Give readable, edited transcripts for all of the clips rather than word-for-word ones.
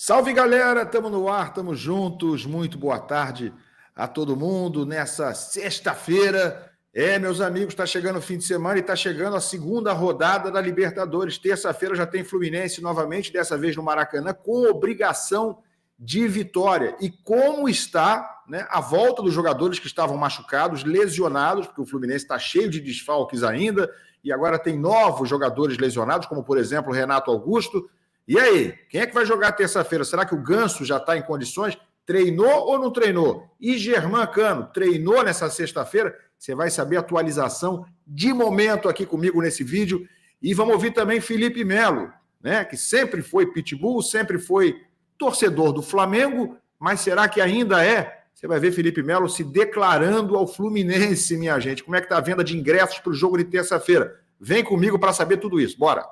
Salve, galera, estamos no ar, estamos juntos, muito boa tarde a todo mundo nessa sexta-feira. Meus amigos, está chegando o fim de semana e está chegando a segunda rodada da Libertadores. Terça-feira já tem Fluminense novamente, dessa vez no Maracanã, com obrigação de vitória. E como está, né, a volta dos jogadores que estavam machucados, lesionados, porque o Fluminense está cheio de desfalques ainda, e agora tem novos jogadores lesionados, como, por exemplo, o Renato Augusto. E aí, quem é que vai jogar terça-feira? Será que o Ganso já está em condições? Treinou ou não treinou? E Germán Cano, treinou nessa sexta-feira? Você vai saber a atualização de momento aqui comigo nesse vídeo. E vamos ouvir também Felipe Melo, né, que sempre foi pitbull, sempre foi torcedor do Flamengo, mas será que ainda é? Você vai ver Felipe Melo se declarando ao Fluminense, minha gente. Como é que está a venda de ingressos para o jogo de terça-feira? Vem comigo para saber tudo isso. Bora!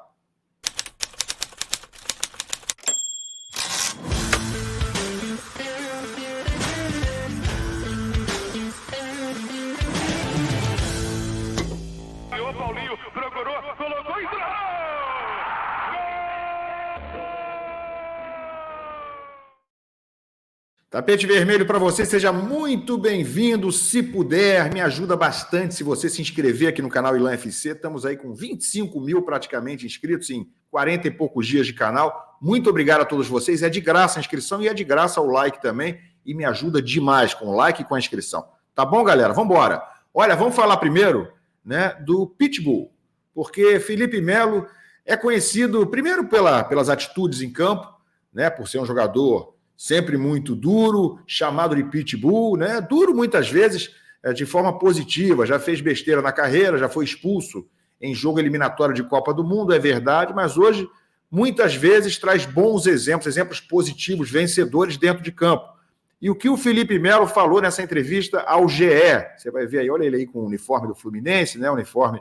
Tapete vermelho para você, seja muito bem-vindo. Se puder, me ajuda bastante se você se inscrever aqui no canal Ilan FC. Estamos aí com 25 mil praticamente inscritos em 40 e poucos dias de canal. Muito obrigado a todos vocês. É de graça a inscrição e é de graça o like também. E me ajuda demais com o like e com a inscrição. Tá bom, galera? Vamos embora. Olha, vamos falar primeiro, né, do Pitbull. Porque Felipe Melo é conhecido primeiro pelas atitudes em campo, né, por ser um jogador sempre muito duro, chamado de pitbull, né? Duro muitas vezes de forma positiva, já fez besteira na carreira, já foi expulso em jogo eliminatório de Copa do Mundo, é verdade, mas hoje muitas vezes traz bons exemplos positivos, vencedores dentro de campo. E o que o Felipe Melo falou nessa entrevista ao GE, você vai ver aí, olha ele aí com o uniforme do Fluminense, né? Uniforme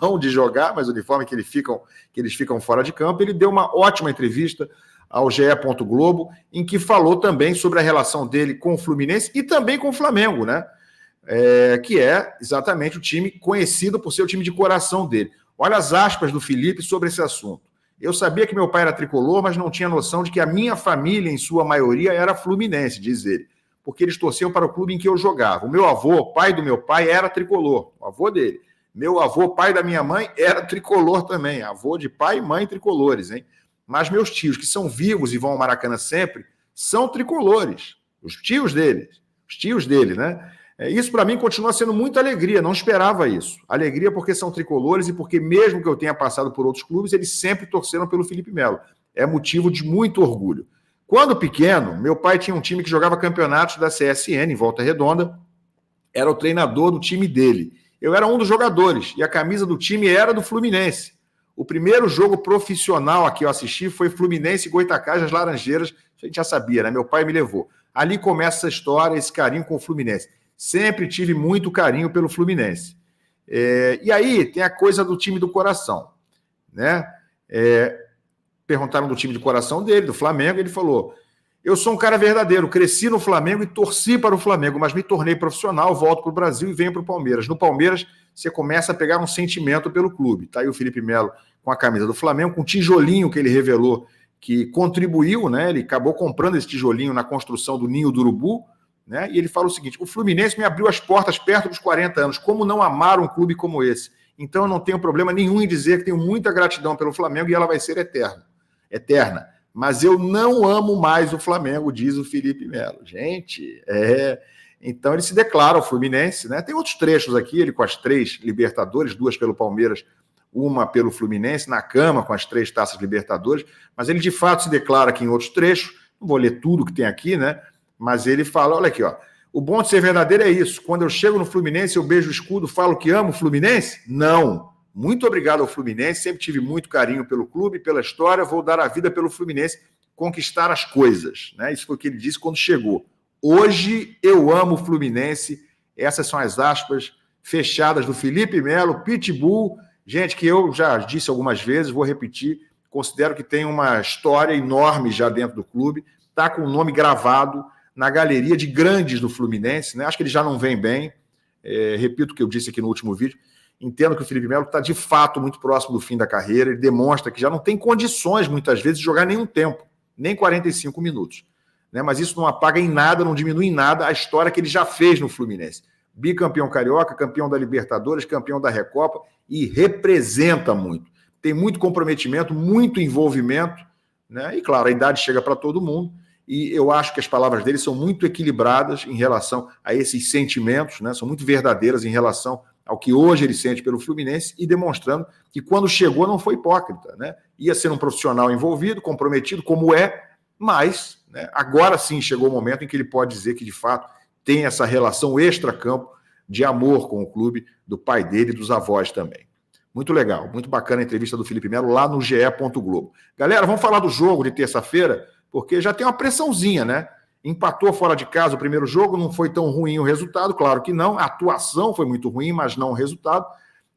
não de jogar, mas uniforme que eles ficam fora de campo. Ele deu uma ótima entrevista ao GE. Globo, em que falou também sobre a relação dele com o Fluminense e também com o Flamengo, né? Que é exatamente o time conhecido por ser o time de coração dele. Olha as aspas do Felipe sobre esse assunto. Eu sabia que meu pai era tricolor, mas não tinha noção de que a minha família, em sua maioria, era fluminense, diz ele, porque eles torciam para o clube em que eu jogava. O meu avô, pai do meu pai, era tricolor, o avô dele. Meu avô, pai da minha mãe, era tricolor também, avô de pai e mãe tricolores, hein? Mas meus tios, que são vivos e vão ao Maracanã sempre, são tricolores. Os tios dele, né? Isso para mim continua sendo muita alegria, não esperava isso. Alegria porque são tricolores e porque mesmo que eu tenha passado por outros clubes, eles sempre torceram pelo Felipe Melo. É motivo de muito orgulho. Quando pequeno, meu pai tinha um time que jogava campeonatos da CSN, em Volta Redonda, era o treinador do time dele. Eu era um dos jogadores e a camisa do time era do Fluminense. O primeiro jogo profissional a que eu assisti foi Fluminense e Goitacazes Laranjeiras. A gente já sabia, né? Meu pai me levou. Ali começa essa história, esse carinho com o Fluminense. Sempre tive muito carinho pelo Fluminense. E aí tem a coisa do time do coração, né? Perguntaram do time de coração dele, do Flamengo, ele falou: eu sou um cara verdadeiro, cresci no Flamengo e torci para o Flamengo, mas me tornei profissional, volto para o Brasil e venho para o Palmeiras. No Palmeiras, você começa a pegar um sentimento pelo clube. Está aí o Felipe Melo com a camisa do Flamengo, com um tijolinho que ele revelou que contribuiu, né? Ele acabou comprando esse tijolinho na construção do Ninho do Urubu, né? E ele fala o seguinte: o Fluminense me abriu as portas perto dos 40 anos. Como não amar um clube como esse? Então eu não tenho problema nenhum em dizer que tenho muita gratidão pelo Flamengo e ela vai ser eterna. Mas eu não amo mais o Flamengo, diz o Felipe Melo. Gente, então ele se declara ao Fluminense, né? Tem outros trechos aqui, ele com as 3 Libertadores, 2 pelo Palmeiras, uma pelo Fluminense, na cama com as 3 taças Libertadores, mas ele de fato se declara aqui em outros trechos, não vou ler tudo que tem aqui, né? Mas ele fala, olha aqui, ó, o bom de ser verdadeiro é isso, quando eu chego no Fluminense, eu beijo o escudo, falo que amo o Fluminense? Não. Muito obrigado ao Fluminense, sempre tive muito carinho pelo clube, pela história, vou dar a vida pelo Fluminense, conquistar as coisas, né? Isso foi o que ele disse quando chegou. Hoje eu amo o Fluminense, essas são as aspas fechadas do Felipe Melo, Pitbull, gente que eu já disse algumas vezes, vou repetir, considero que tem uma história enorme já dentro do clube, está com o nome gravado na galeria de grandes do Fluminense, né? Acho que ele já não vem bem, repito o que eu disse aqui no último vídeo, entendo que o Felipe Melo está de fato muito próximo do fim da carreira, ele demonstra que já não tem condições, muitas vezes, de jogar nenhum tempo, nem 45 minutos. Né? Mas isso não apaga em nada, não diminui em nada a história que ele já fez no Fluminense. Bicampeão carioca, campeão da Libertadores, campeão da Recopa, e representa muito. Tem muito comprometimento, muito envolvimento, né? E claro, a idade chega para todo mundo, e eu acho que as palavras dele são muito equilibradas em relação a esses sentimentos, né? São muito verdadeiras em relação ao que hoje ele sente pelo Fluminense, e demonstrando que quando chegou não foi hipócrita, né? Ia ser um profissional envolvido, comprometido, como é, mas, né, agora sim chegou o momento em que ele pode dizer que de fato tem essa relação extra-campo de amor com o clube, do pai dele e dos avós também. Muito legal, muito bacana a entrevista do Felipe Melo lá no GE. Globo. Galera, vamos falar do jogo de terça-feira, porque já tem uma pressãozinha, né? Empatou fora de casa o primeiro jogo, não foi tão ruim o resultado, claro que não, a atuação foi muito ruim, mas não o resultado.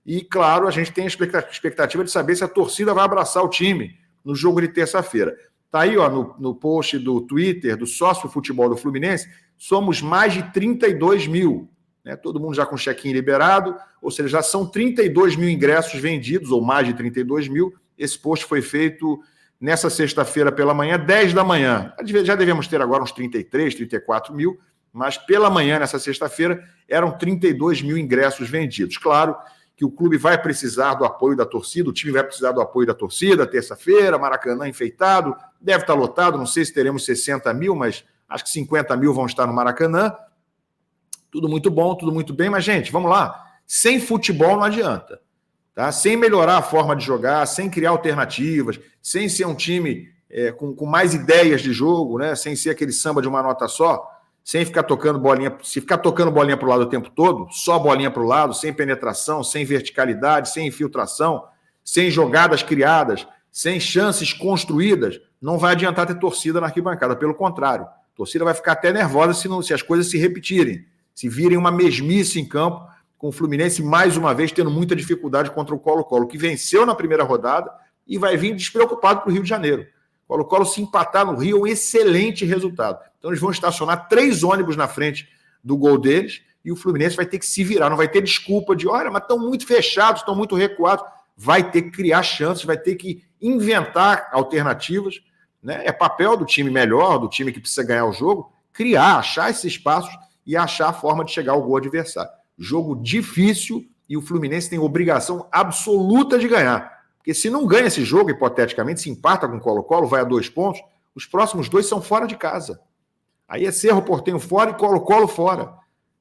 E, claro, a gente tem a expectativa de saber se a torcida vai abraçar o time no jogo de terça-feira. Está aí, ó, no post do Twitter do Sócio Futebol do Fluminense, somos mais de 32 mil. Né? Todo mundo já com check-in liberado, ou seja, já são 32 mil ingressos vendidos, ou mais de 32 mil. Esse post foi feito nessa sexta-feira pela manhã, 10 da manhã. Já devemos ter agora uns 33, 34 mil, mas pela manhã, nessa sexta-feira, eram 32 mil ingressos vendidos. Claro que o clube vai precisar do apoio da torcida, o time vai precisar do apoio da torcida, terça-feira, Maracanã enfeitado, deve estar lotado, não sei se teremos 60 mil, mas acho que 50 mil vão estar no Maracanã. Tudo muito bom, tudo muito bem, mas, gente, vamos lá. Sem futebol não adianta. Tá? Sem melhorar a forma de jogar, sem criar alternativas, sem ser um time com mais ideias de jogo, né? Sem ser aquele samba de uma nota só, sem ficar tocando bolinha, se ficar tocando bolinha para o lado o tempo todo, só bolinha para o lado, sem penetração, sem verticalidade, sem infiltração, sem jogadas criadas, sem chances construídas, não vai adiantar ter torcida na arquibancada. Pelo contrário, a torcida vai ficar até nervosa se as coisas se repetirem, se virem uma mesmice em campo, com o Fluminense mais uma vez tendo muita dificuldade contra o Colo-Colo, que venceu na primeira rodada e vai vir despreocupado para o Rio de Janeiro. O Colo-Colo, se empatar no Rio, é um excelente resultado. Então eles vão estacionar 3 ônibus na frente do gol deles e o Fluminense vai ter que se virar, não vai ter desculpa de, olha, mas estão muito fechados, estão muito recuados. Vai ter que criar chances, vai ter que inventar alternativas, né? É papel do time melhor, do time que precisa ganhar o jogo, criar, achar esses espaços e achar a forma de chegar ao gol adversário. Jogo difícil e o Fluminense tem obrigação absoluta de ganhar. Porque se não ganha esse jogo, hipoteticamente, se empata com o Colo-Colo, vai a 2 pontos, os próximos 2 são fora de casa. Aí é Cerro Porteño fora e Colo-Colo fora.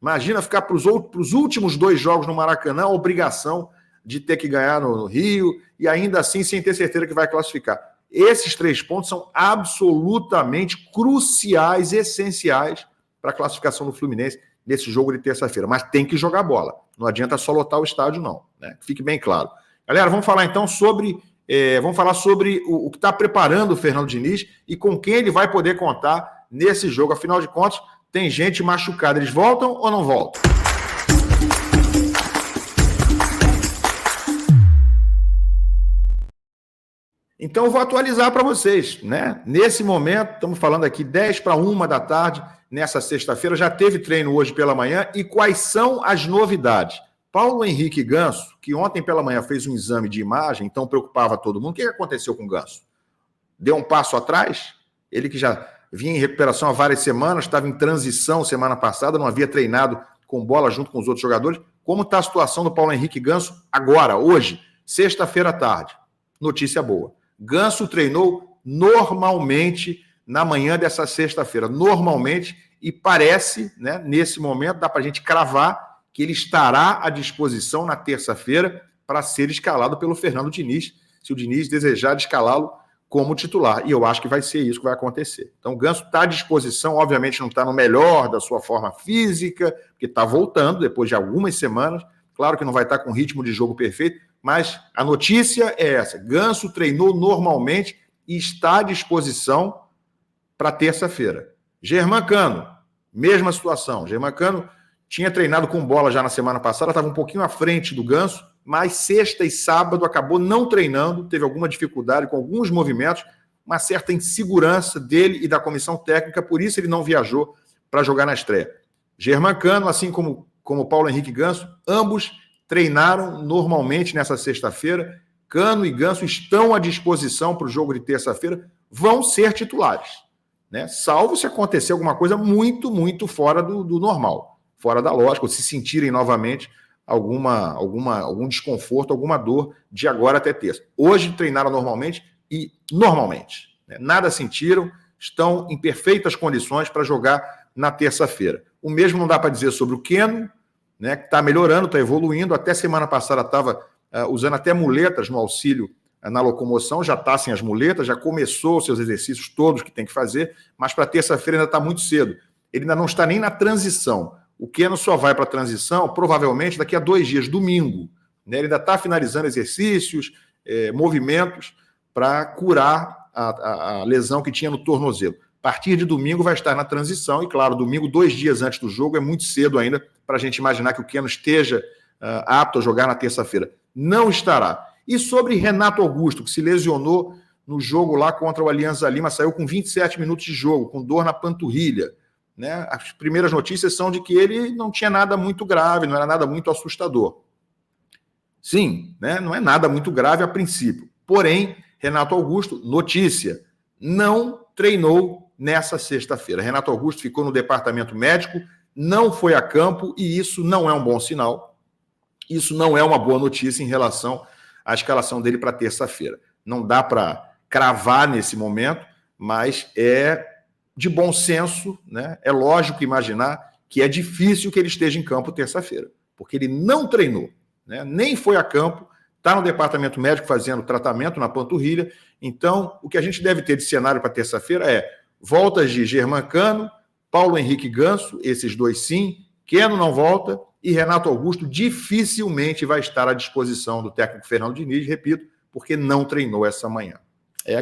Imagina ficar para os últimos 2 jogos no Maracanã, a obrigação de ter que ganhar no Rio e ainda assim sem ter certeza que vai classificar. Esses 3 pontos são absolutamente cruciais, essenciais para a classificação do Fluminense nesse jogo de terça-feira. Mas tem que jogar bola. Não adianta só lotar o estádio, não. Né? Fique bem claro. Galera, vamos falar então sobre o que está preparando o Fernando Diniz e com quem ele vai poder contar nesse jogo. Afinal de contas, tem gente machucada. Eles voltam ou não voltam? Então, eu vou atualizar para vocês, né? Nesse momento, estamos falando aqui 10 para 1 da tarde, nessa sexta-feira, já teve treino hoje pela manhã, e quais são as novidades? Paulo Henrique Ganso, que ontem pela manhã fez um exame de imagem, então preocupava todo mundo. O que aconteceu com o Ganso? Deu um passo atrás? Ele que já vinha em recuperação há várias semanas, estava em transição semana passada, não havia treinado com bola junto com os outros jogadores. Como está a situação do Paulo Henrique Ganso agora, hoje, sexta-feira à tarde? Notícia boa. Ganso treinou normalmente na manhã dessa sexta-feira, normalmente, e parece, né, nesse momento, dá para a gente cravar que ele estará à disposição na terça-feira para ser escalado pelo Fernando Diniz, se o Diniz desejar escalá-lo como titular. E eu acho que vai ser isso que vai acontecer. Então, o Ganso está à disposição, obviamente não está no melhor da sua forma física, porque está voltando depois de algumas semanas. Claro que não vai estar com ritmo de jogo perfeito, mas a notícia é essa. Ganso treinou normalmente e está à disposição para terça-feira. Germancano, mesma situação. Germancano tinha treinado com bola já na semana passada, estava um pouquinho à frente do Ganso, mas sexta e sábado acabou não treinando, teve alguma dificuldade com alguns movimentos, uma certa insegurança dele e da comissão técnica, por isso ele não viajou para jogar na estreia. Germancano, assim como Paulo Henrique Ganso, ambos treinaram normalmente nessa sexta-feira. Cano e Ganso estão à disposição para o jogo de terça-feira, vão ser titulares, né? Salvo se acontecer alguma coisa muito, muito fora do normal, fora da lógica, ou se sentirem novamente algum desconforto, alguma dor de agora até terça. Hoje treinaram normalmente e normalmente, né? Nada sentiram, estão em perfeitas condições para jogar na terça-feira. O mesmo não dá para dizer sobre o Keno, né, que está melhorando, está evoluindo. Até semana passada estava usando até muletas no auxílio na locomoção, já está sem as muletas, já começou os seus exercícios todos que tem que fazer, mas para terça-feira ainda está muito cedo. Ele ainda não está nem na transição. O Keno só vai para a transição, provavelmente, daqui a 2 dias, domingo. Né? Ele ainda está finalizando exercícios, movimentos, para curar a lesão que tinha no tornozelo. A partir de domingo vai estar na transição, e claro, domingo, 2 dias antes do jogo, é muito cedo ainda para a gente imaginar que o Keno esteja apto a jogar na terça-feira. Não estará. E sobre Renato Augusto, que se lesionou no jogo lá contra o Alianza Lima, saiu com 27 minutos de jogo, com dor na panturrilha. Né? As primeiras notícias são de que ele não tinha nada muito grave, não era nada muito assustador. Sim, né? Não é nada muito grave a princípio. Porém, Renato Augusto, notícia, não treinou nessa sexta-feira. Renato Augusto ficou no departamento médico, não foi a campo, e isso não é um bom sinal. Isso não é uma boa notícia em relação à escalação dele para terça-feira. Não dá para cravar nesse momento, mas é de bom senso, né? É lógico imaginar que é difícil que ele esteja em campo terça-feira, porque ele não treinou, né? Nem foi a campo, está no departamento médico fazendo tratamento na panturrilha. Então, o que a gente deve ter de cenário para terça-feira é voltas de Germancano, Paulo Henrique Ganso, esses dois sim, Keno não volta, e Renato Augusto dificilmente vai estar à disposição do técnico Fernando Diniz, repito, porque não treinou essa manhã.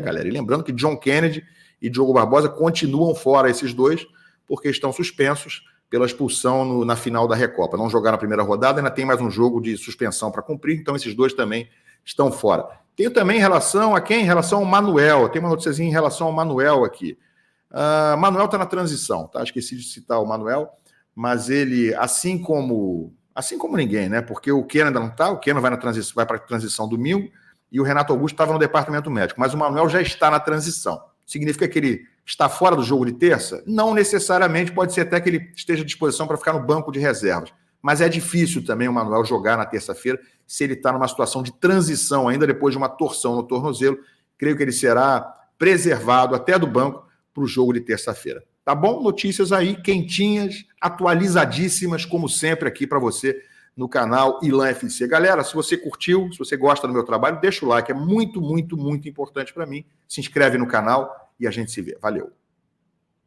Galera, e lembrando que John Kennedy e Diogo Barbosa continuam fora, esses dois, porque estão suspensos pela expulsão na final da Recopa. Não jogaram a primeira rodada, ainda tem mais um jogo de suspensão para cumprir, então esses dois também estão fora. Tenho também em relação a quem? Em relação ao Manuel. Tem uma noticiazinha em relação ao Manuel aqui. Manuel está na transição, tá? Esqueci de citar o Manuel, mas ele, assim como ninguém, né? Porque o Keno ainda não está, o Keno vai para a transição domingo, e o Renato Augusto estava no departamento médico, mas o Manuel já está na transição. Significa que ele está fora do jogo de terça? Não necessariamente, pode ser até que ele esteja à disposição para ficar no banco de reservas. Mas é difícil também o Manuel jogar na terça-feira se ele está numa situação de transição ainda depois de uma torção no tornozelo. Creio que ele será preservado até do banco para o jogo de terça-feira. Tá bom? Notícias aí quentinhas, atualizadíssimas, como sempre aqui para você no canal Ilan FC. Galera, se você curtiu, se você gosta do meu trabalho, deixa o like, é muito, muito, muito importante para mim. Se inscreve no canal e a gente se vê. Valeu!